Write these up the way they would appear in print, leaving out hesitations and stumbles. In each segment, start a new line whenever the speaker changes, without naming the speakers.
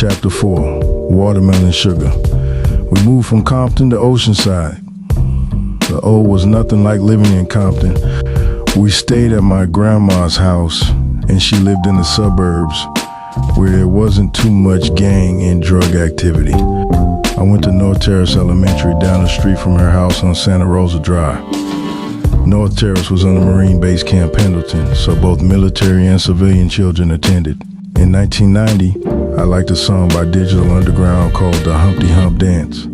Chapter 4, Watermelon Sugar. We moved from Compton to Oceanside. The old was nothing like living in Compton. We stayed at my grandma's house, and she lived in the suburbs where there wasn't too much gang and drug activity. I went to North Terrace Elementary down the street from her house on Santa Rosa Drive. North Terrace was on the Marine Base Camp Pendleton, so both military and civilian children attended. In 1990, I liked a song by Digital Underground called The Humpty Hump Dance.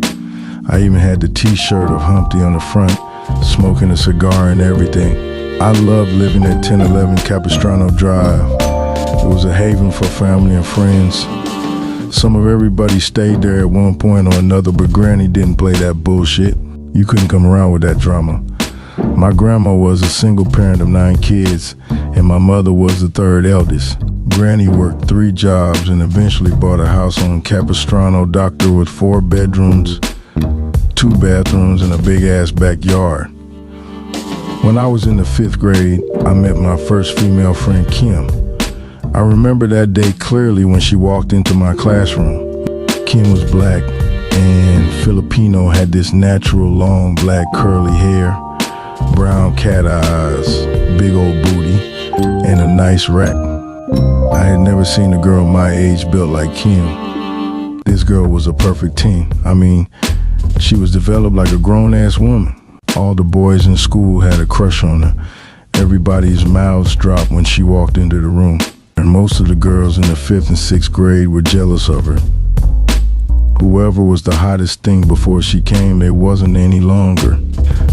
I even had the t-shirt of Humpty on the front, smoking a cigar and everything. I loved living at 1011 Capistrano Drive. It was a haven for family and friends. Some of everybody stayed there at one point or another, but Granny didn't play that bullshit. You couldn't come around with that drama. My grandma was a single parent of 9 kids, and my mother was the third eldest. Granny worked 3 jobs and eventually bought a house on Capistrano Doctor with 4 bedrooms, 2 bathrooms, and a big-ass backyard. When I was in the 5th grade, I met my first female friend, Kim. I remember that day clearly when she walked into my classroom. Kim was black and Filipino, had this natural long black curly hair, brown cat eyes, big old booty, and a nice rack. I had never seen a girl my age built like Kim. This girl was a perfect 10. I mean, she was developed like a grown-ass woman. All the boys in school had a crush on her. Everybody's mouths dropped when she walked into the room. And most of the girls in the 5th and 6th grade were jealous of her. Whoever was the hottest thing before she came, there wasn't any longer.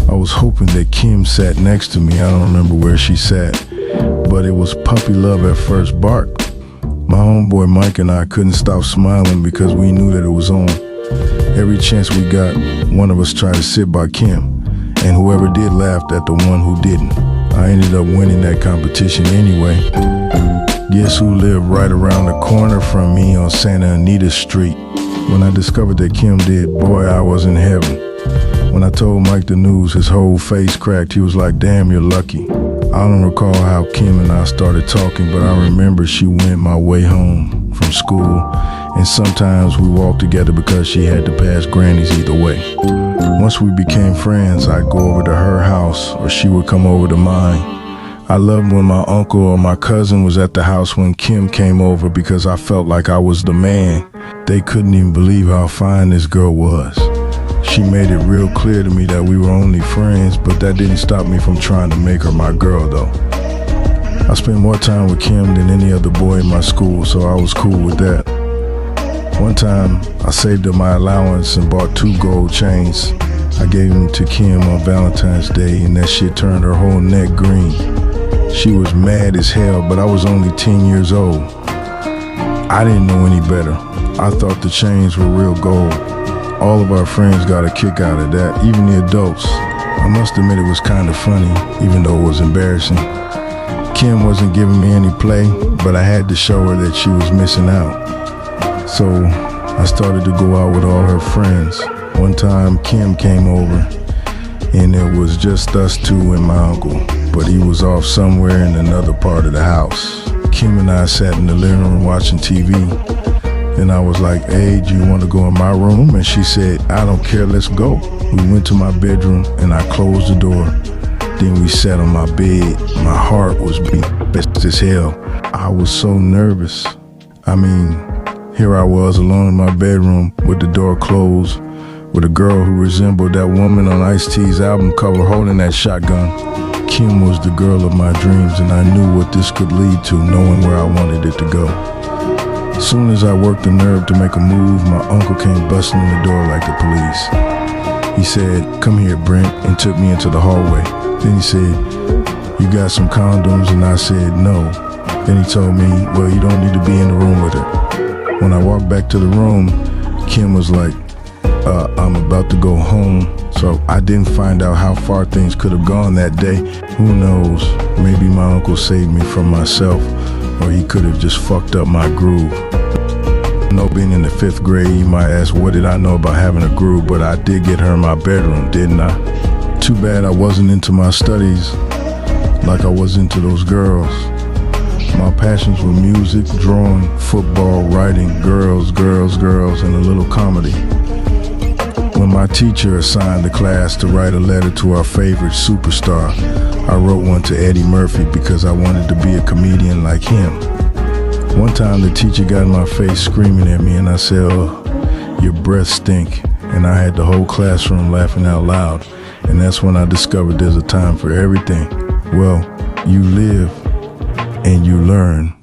I was hoping that Kim sat next to me. I don't remember where she sat, but it was puppy love at first bark. My homeboy Mike and I couldn't stop smiling because we knew that it was on. Every chance we got, one of us tried to sit by Kim, and whoever did laughed at the one who didn't. I ended up winning that competition anyway. Guess who lived right around the corner from me on Santa Anita Street? When I discovered that Kim did, boy, I was in heaven. When I told Mike the news, his whole face cracked. He was like, damn, you're lucky. I don't recall how Kim and I started talking, but I remember she went my way home from school, and sometimes we walked together because she had to pass Granny's either way. Once we became friends, I'd go over to her house or she would come over to mine. I loved when my uncle or my cousin was at the house when Kim came over because I felt like I was the man. They couldn't even believe how fine this girl was. She made it real clear to me that we were only friends, but that didn't stop me from trying to make her my girl though. I spent more time with Kim than any other boy in my school, so I was cool with that. One time, I saved up my allowance and bought 2 gold chains. I gave them to Kim on Valentine's Day, and that shit turned her whole neck green. She was mad as hell, but I was only 10 years old. I didn't know any better. I thought the chains were real gold. All of our friends got a kick out of that, even the adults. I must admit it was kind of funny, even though it was embarrassing. Kim wasn't giving me any play, but I had to show her that she was missing out. So I started to go out with all her friends. One time Kim came over, and it was just us 2 and my uncle, but he was off somewhere in another part of the house. Kim and I sat in the living room watching TV. Then I was like, hey, do you want to go in my room? And she said, I don't care, let's go. We went to my bedroom and I closed the door. Then we sat on my bed. My heart was beating fast as hell. I was so nervous. I mean, here I was alone in my bedroom with the door closed, with a girl who resembled that woman on Ice-T's album cover holding that shotgun. Kim was the girl of my dreams, and I knew what this could lead to, knowing where I wanted it to go. As soon as I worked the nerve to make a move, my uncle came busting in the door like the police. He said, come here, Brent, and took me into the hallway. Then he said, you got some condoms? And I said, no. Then he told me, well, you don't need to be in the room with her. When I walked back to the room, Kim was like, I'm about to go home. So I didn't find out how far things could have gone that day. Who knows? Maybe my uncle saved me from myself, or he could have just fucked up my groove. Being in the 5th grade, you might ask, what did I know about having a groove? But I did get her in my bedroom, didn't I? Too bad I wasn't into my studies like I was into those girls. My passions were music, drawing, football, writing, girls, and a little comedy. When my teacher assigned the class to write a letter to our favorite superstar, I wrote one to Eddie Murphy because I wanted to be a comedian like him. One time the teacher got in my face screaming at me and I said, "Oh, your breath stink." And I had the whole classroom laughing out loud. And that's when I discovered there's a time for everything. Well, you live and you learn.